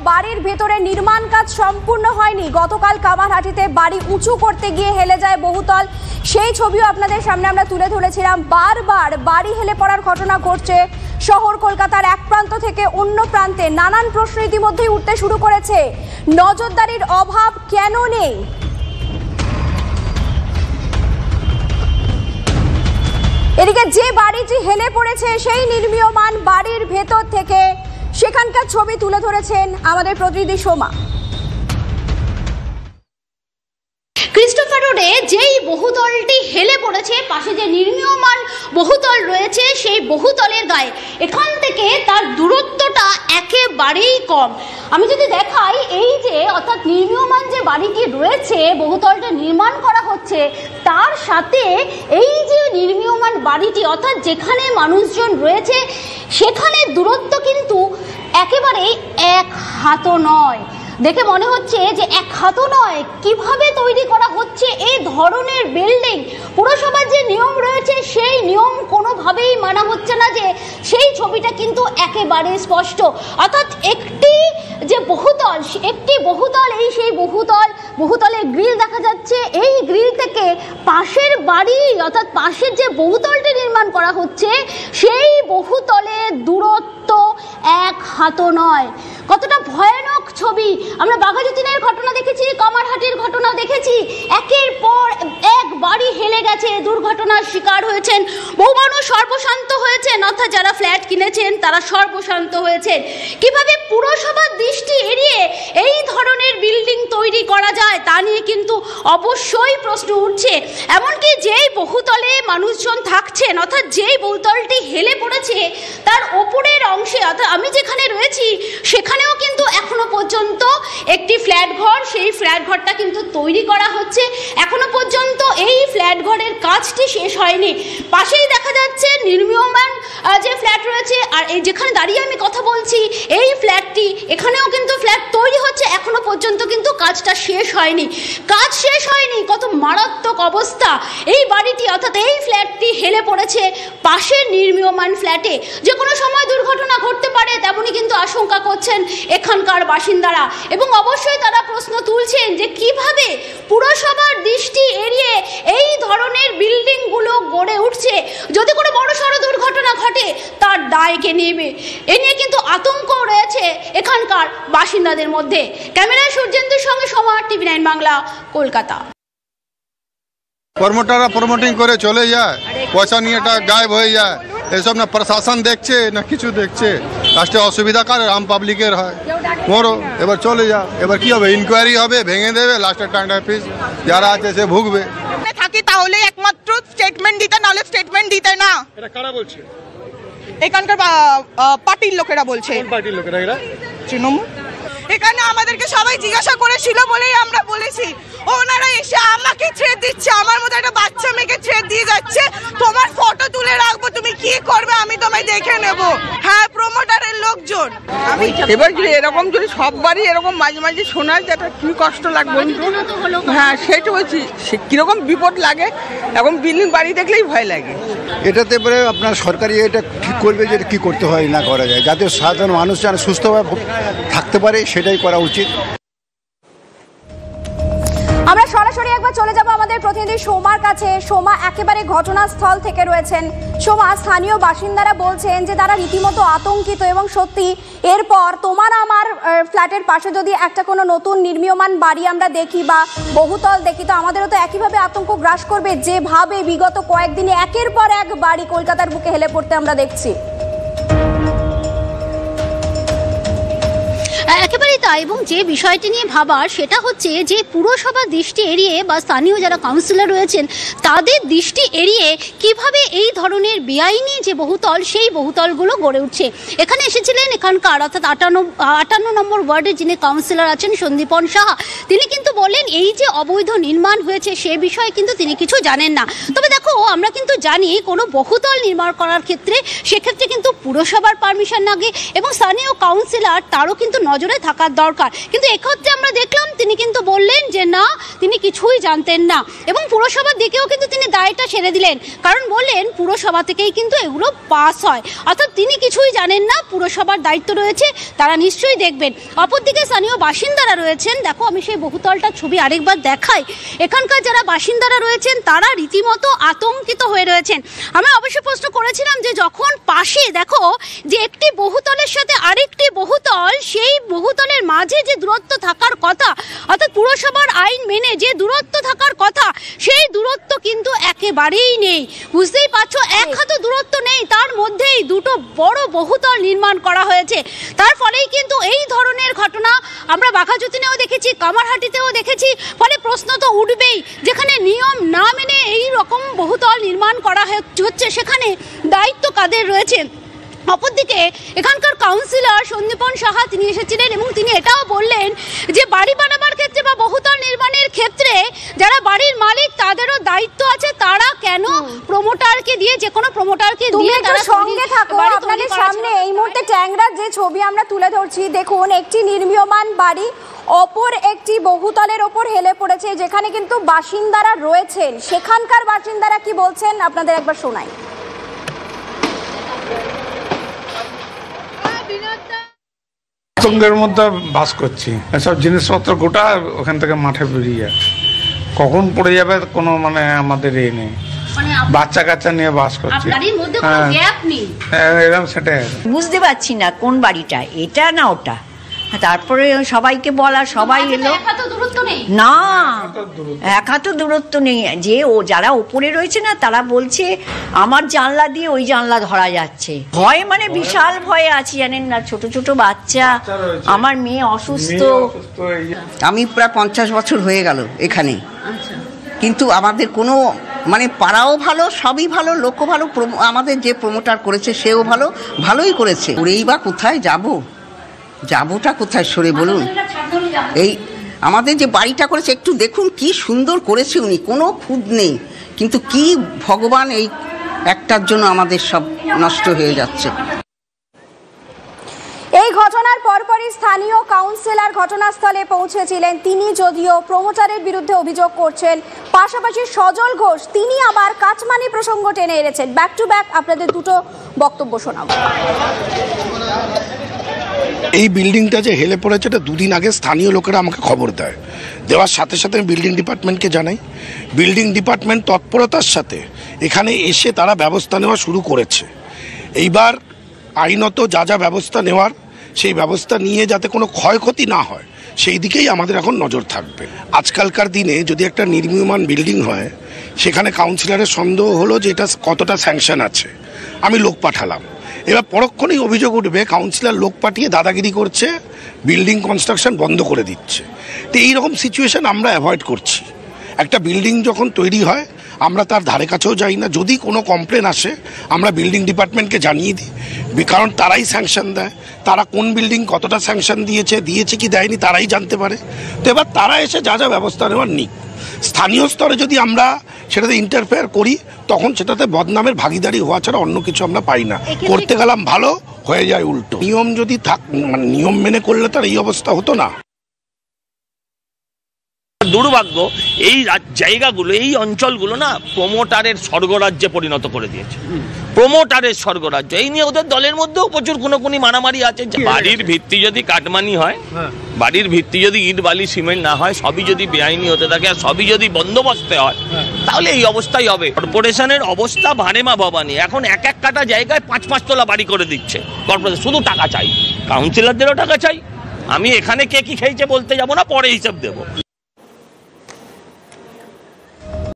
বাড়ির ভেতরে নির্মাণ কাজ সম্পূর্ণ হয়নি। গতকাল কামারহাটিতে বাড়ি উঁচু করতে গিয়ে হেলে যায় বহুতল, সেই ছবিও আপনাদের সামনে আমরা তুলে ধরেছিলাম। বারবার বাড়ি হেলে পড়ার ঘটনা ঘটছে শহর কলকাতার এক প্রান্ত থেকে অন্য প্রান্তে। নানান প্রশ্ন ইতিমধ্যেই উঠতে শুরু করেছে। নজরদারির অভাব কেন নেই? এদিকে যে বাড়িটি হেলে পড়েছে সেই নির্মীয়মান বাড়ির ভেতর থেকে সেখানকার ছবি তুলে ধরেছেন আমাদের প্রতিনিধি সোমা। ক্রিস্টোফার রোডে যেই বহুতলটি হেলে পড়েছে, পাশে যে নির্মীয়মান বহুতল রয়েছে সেই বহুতলের গায়ে এখান থেকে তার দূরত্বটা একেবারেই কম। আমি যদি দেখাই, এই যে অর্থাৎ নির্মীয়মান যে বাড়িটি রয়েছে, বহুতলটা নির্মাণ করা হচ্ছে, তার সাথে এই যে নির্মীয়মান বাড়িটি অর্থাৎ যেখানে মানুষজন রয়েছে সেখানে দূরত্ব কিন্তু একেবারেই এক হাতও নয়। দেখে মনে হচ্ছে যে এক হাতও নয়। কিভাবে তৈরি করা হচ্ছে এই ধরনের বিল্ডিং? পুরসভার যে নিয়ম রয়েছে সেই নিয়ম কোনোভাবেই মানা হচ্ছে না, যে সেই ছবিটা কিন্তু একেবারে স্পষ্ট। অর্থাৎ একটি যে বহুতল, একটি বহুতল, এই সেই বহুতলের গ্রিল দেখা যাচ্ছে। এই গ্রিল থেকে পাশের বাড়ি অর্থাৎ পাশের যে বহুতলটি নির্মাণ করা হচ্ছে সেই বহুতলের দূরত্ব এক হাতও নয়। কতটা ভয়ানক ছবি! আমরা বাঘাযতীনের ঘটনা দেখেছি, কামারহাটির ঘটনাও দেখেছি। একের পর এক বাড়ি হেলে গেছে, দুর্ঘটনার শিকার হয়েছেন বহু মানুষ, সর্বশান্ত হয়েছেন, অর্থাৎ যারা ফ্ল্যাট কিনেছেন তারা সর্বশান্ত হয়েছেন। কিভাবে পুরসভার দৃষ্টি এড়িয়ে এই ধরনের বিল্ডিং তৈরি করা যায় তা নিয়ে কিন্তু অবশ্যই প্রশ্ন উঠছে। এমনকি যেই বহুতলে মানুষজন থাকছেন অর্থাৎ যেই বহুতলটি হেলে পড়েছে তার ওপরের অংশে, অর্থাৎ আমি যেখানে রয়েছি সেখানেও কিন্তু এখনো পর্যন্ত একটি ফ্ল্যাট ঘর, সেই ফ্ল্যাট ঘরটা কিন্তু তৈরি করা হচ্ছে। এখনো পর্যন্ত এই ফ্ল্যাট ঘরের কাজটি শেষ হয়নি। পাশেই দেখা যাচ্ছে নির্মীয়মান যে ফ্ল্যাট রয়েছে, আর এই যেখানে দাঁড়িয়ে আমি কথা বলছি এই ফ্ল্যাটটি, এখানেও কিন্তু ফ্ল্যাট তৈরি হচ্ছে। এখনো পর্যন্ত কিন্তু কাজটা শেষ হয়নি। কাজ শেষ হয়নি। কত মারাত্মক অবস্থা এই বাড়িটি অর্থাৎ এই ফ্ল্যাটটি হেলে পড়েছে পাশের নির্মীয়মান ফ্ল্যাটে। যে কোনো সময় দুর্ঘটনা ঘটতে পারে তেমনই কিন্তু আশঙ্কা করছেন এখানকার বাসিন্দারা, এবং অবশ্যই তারা প্রশ্ন তুলছেন যে কিভাবে পুরসভার দৃষ্টি এড়িয়ে এই ধরনের বিল্ডিংগুলো গড়ে উঠছে। যদি কোনো বড়সড় দুর্ঘটনা ঘটে তার দায় কে নেবে? এ নিয়ে কিন্তু আতঙ্ক রয়েছে এখানকার বাসিন্দাদের মধ্যে। ক্যামেরায় সূর্যেন্দুর সঙ্গে সোমা, TV9 বাংলা, কলকাতা। প্রমোটাররা প্রমোটিং করে চলে যায়, পয়সা নিয়ে গায়েব হয়ে যায়। এসব না প্রশাসন দেখছে না কিছু দেখছে। লাস্টে অসুবিধা কার? আম পাবলিকের হয়। মরো, এবার চলে যাও। এবার কি হবে? ইনকোয়ারি হবে, ভেঙে দেবে, লাস্টে টাকা পিস যারা আছে সে ভুগবে। থাকি তাহলে একমাত্র স্টেটমেন্ট দিতে, নাহলে স্টেটমেন্ট দিতে না। এটা কারা বলছে? এখানকার পার্টির লোকেরা বলছে। কোন পার্টির লোকেরা? এরা তৃণমূল। এখানে আমাদেরকে সবাই জিজ্ঞাসা করেছিল বলেই আমরা বলেছি। ওনারা এসে আমাকে ছেড়ে দিচ্ছে, আমার মতো একটা বাচ্চা মেয়েকে ছেড়ে দিয়ে যাচ্ছে। তোমার ফটো তুলে রাখবো, তুমি কি করবে আমি তোমায় দেখে নেব। হ্যাঁ, প্রমোটারের লোকজন। এবার যদি এরকম যদি সব বাড়ি এরকম মাঝে মাঝে শোনায়, যেটা কি কষ্ট লাগবে। হ্যাঁ, সেটা বলছি, কিরকম বিপদ লাগে। এখন বিল্ডিং বাড়ি দেখলেই ভয় লাগে। এটাতে পরে আপনার সরকারি এটা ঠিক করবে যে কি করতে হয় না করা যায়, যাতে সাধারণ মানুষ যেন সুস্থভাবে থাকতে পারে, সেটাই করা উচিত। আমরা সরাসরি একবার চলে যাব আমাদের প্রতিনিধি সোমার কাছে। সোমা একেবারে ঘটনাস্থল থেকে রয়েছেন। সোমা, স্থানীয় বাসিন্দারা বলছেন যে তারা রীতিমতো আতঙ্কিত, এবং সত্যি এরপর তোমার আমার ফ্ল্যাটের পাশে যদি একটা কোনো নতুন নির্মীয়মান বাড়ি আমরা দেখি বা বহুতল দেখি, তো আমাদেরও তো একইভাবে আতঙ্ক গ্রাস করবে, যেভাবে বিগত কয়েকদিনে একের পর এক বাড়ি কলকাতার বুকে হেলে পড়তে আমরা দেখছি। একেবারেই তাই। এবং যে বিষয়টি নিয়ে ভাবার সেটা হচ্ছে যে পুরসভার দৃষ্টি এড়িয়ে বা স্থানীয় যারা কাউন্সিলর রয়েছেন তাদের দৃষ্টি এড়িয়ে কিভাবে এই ধরনের বেআইনি যে বহুতল সেই বহুতলগুলো গড়ে উঠছে। এখানে এসেছিলেন এখানকার অর্থাৎ 58 নম্বর ওয়ার্ডের যিনি কাউন্সিলর আছেন সন্দীপন সাহা। তিনি কিন্তু বলেন এই যে অবৈধ নির্মাণ হয়েছে সে বিষয়ে কিন্তু তিনি কিছু জানেন না। তবে দেখো, আমরা কিন্তু জানি কোনো বহুতল নির্মাণ করার ক্ষেত্রে সেক্ষেত্রে কিন্তু পুরসভার পারমিশন লাগে, এবং স্থানীয় কাউন্সিলর তারও কিন্তু নজরে থাকতে থাকার দরকার। কিন্তু এক্ষেত্রে আমরা দেখলাম তিনি কিন্তু বললেন যে না, তিনি কিছুই জানতেন না এবং পুরসভার দিকেও কিন্তু তিনি দায়টা ছেড়ে দিলেন, কারণ বললেন পুরসভা থেকেই কিন্তু এগুলো পাস হয়, অর্থাৎ তিনি কিছুই জানেন না, পুরসভার দায়িত্ব রয়েছে, তারা নিশ্চয়ই দেখবেন। অপরদিকে স্থানীয় বাসিন্দারা রয়েছেন, দেখো আমি সেই বহুতলটার ছবি আরেকবার দেখাই। এখানকার যারা বাসিন্দারা রয়েছেন তারা রীতিমতো আতঙ্কিত হয়ে রয়েছেন। আমি অবশ্যই প্রশ্ন করেছিলাম যে যখন পাশে দেখো যে একটি বহুতলের সাথে আরেকটি বহুতল, সেই বহুতলের মাঝে যে দূরত্ব থাকার কথা, অর্থাৎ পুরসভার আইন মেনে যে দূরত্ব থাকার কথা, সেই দূরত্ব কিন্তু একেবারেই নেই। বুঝতেই পারছো, এক হাত দূরত্ব নেই, তার মধ্যেই দুটো বড় বহুতল নির্মাণ করা হয়েছে। তার ফলেই কিন্তু এই ধরনের ঘটনা আমরা বাঘাযতীনেও দেখেছি, কামারহাটিতেও দেখেছি। ফলে প্রশ্ন তো উঠবেই, যেখানে নিয়ম না মেনে এই রকম বহুতল নির্মাণ করা হচ্ছে সেখানে দায়িত্ব কাদের রয়েছে। অপরদিকে এখানকার কাউন্সিলর সন্দীপন সাহা তিনি এসেছিলেন এবং তিনি এটাও বললেন যে বাড়ি বানাবার ক্ষেত্রে বা বহুতল নির্মাণের ক্ষেত্রে যারা বাড়ির মালিক তাদেরও দায়িত্ব আছে, তারা কেন প্রমোটারকে দিয়ে, যে কোনো প্রমোটারকে দিয়ে তারা সঙ্গে থাকো। আপনাদের সামনে এই মুহূর্তে ট্যাংরার যে ছবি আমরা তুলে ধরছি, দেখুন একটি নির্মীয়মান বাড়ি অপর একটি বহুতলের ওপর হেলে পড়েছে, যেখানে কিন্তু বাসিন্দারা রয়েছেন। সেখানকার বাসিন্দারা কি বলছেন আপনাদের একবার শোনাই। আতঙ্কের মধ্যে বাস করছি, এসব জিনিসপত্র গোটা ওখান থেকে মাঠে বেরিয়ে কখন পড়ে যাবে কোনো মানে আমাদের এই নেই, বাচ্চা কাচ্চা নিয়ে বাস করছি, এরকম সেটাই বুঝতে পারছি না কোন বাড়িটা, এটা না ওটা। তারপরে সবাইকে বলা, সবাই এলো না, এক হাত দূরত্ব নেই। যে ও যারা উপরে রয়েছে না তারা বলছে আমার জানলা দিয়ে ওই জানলা ধরা যাচ্ছে। ভয় মানে বিশাল ভয়ে আছি, জানেন না, ছোট ছোট বাচ্চা, আমার মেয়ে অসুস্থ। আমি প্রায় 50 বছর হয়ে গেল এখানে, কিন্তু আমাদের কোনো মানে পাড়াও ভালো, সবই ভালো, লোকও ভালো, আমাদের যে প্রমোটার করেছে সেও ভালো, ভালোই করেছে। ওরেই বা কোথায় যাবোটা কোথায় সরে বলুন। এই আমাদের যে বাড়িটা করেছে একটু দেখুন কি সুন্দর করেছে উনি, কোনো খুঁত নেই, কিন্তু কি ভগবান এই একটার জন্য আমাদের সব নষ্ট হয়ে যাচ্ছে। এই ঘটনার পরপরই স্থানীয় কাউন্সিলর ঘটনাস্থলে পৌঁছেছিলেন। তিনি যদিও প্রমোটারের বিরুদ্ধে অভিযোগ করছেন, পাশাপাশি সজল ঘোষ তিনি আবার কাটমানি প্রসঙ্গ টেনে এনেছেন। ব্যাক টু ব্যাক আপনাদের দুটো বক্তব্য শোনাবো। এই বিল্ডিংটা যে হেলে পড়েছে এটা দুদিন আগে স্থানীয় লোকেরা আমাকে খবর দেওয়ার সাথে সাথে আমি বিল্ডিং ডিপার্টমেন্টকে জানাই। বিল্ডিং ডিপার্টমেন্ট তৎপরতার সাথে এখানে এসে তারা ব্যবস্থা নেওয়া শুরু করেছে। এইবার আইনত যা ব্যবস্থা নেওয়ার সেই ব্যবস্থা নিয়ে যাতে কোনো ক্ষয়ক্ষতি না হয় সেই দিকেই আমাদের এখন নজর থাকবে। আজকালকার দিনে যদি একটা নির্মীয়মান বিল্ডিং হয় সেখানে কাউন্সিলরের সন্দেহ হলো যে এটা কতটা স্যাংশন আছে, আমি লোক পাঠালাম, এবার পরক্ষণেই অভিযোগ উঠবে কাউন্সিলর লোক পাঠিয়ে দাদাগিরি করছে, বিল্ডিং কনস্ট্রাকশন বন্ধ করে দিচ্ছে। তো এইরকম সিচুয়েশন আমরা অ্যাভয়েড করছি। একটা বিল্ডিং যখন তৈরি হয় আমরা তার ধারে কাছেও যাই না, যদি কোনো কমপ্লেন আসে আমরা বিল্ডিং ডিপার্টমেন্টকে জানিয়ে দিই, কারণ তারাই স্যাংশন দেয়, তারা কোন বিল্ডিং কতটা স্যাংশন দিয়েছে কি দেয়নি তারাই জানতে পারে। তো এবার তারা এসে যা ব্যবস্থা নেওয়ার নিক। স্থানীয় স্তরে যদি আমরা সেটাতে ইন্টারফেয়ার করি তখন সেটাতে বদনামের ভাগিদারি হওয়া ছাড়া অন্য কিছু আমরা পাই না। করতে গেলাম ভালো, হয়ে যায় উল্টো। নিয়ম যদি মানে নিয়ম মেনে করলে তার এই অবস্থা হতো না। দুর্ভাগ্য এই জায়গাগুলো, এই অঞ্চলগুলো না প্রমোটারের স্বর্গরাজ্যে পরিণত করে দিয়েছে, প্রমোটারের স্বর্গরাজ্য। এই নিয়ে ওদের দলের মধ্যেও প্রচুর কোনোকুনি মারামারি আছে। বাড়ির ভিত্তি যদি কাটমানি হয়, বাড়ির ভিত্তি যদি ইট বালি সিমেন্ট না হয়, সবই যদি বেআইনি হতে থাকে আর সবই যদি বন্দোবস্তে হয় তাহলে এই অবস্থাই হবে। কর্পোরেশনের অবস্থা ভারেমা ভবানী, এখন এক কাটা জায়গায় 5-5 তলা বাড়ি করে দিচ্ছে কর্পোরেশন। শুধু টাকা চাই, কাউন্সিলরদেরও টাকা চাই। আমি এখানে কে কি খেয়েছে বলতে যাবো না, পরে হিসাব দেবো।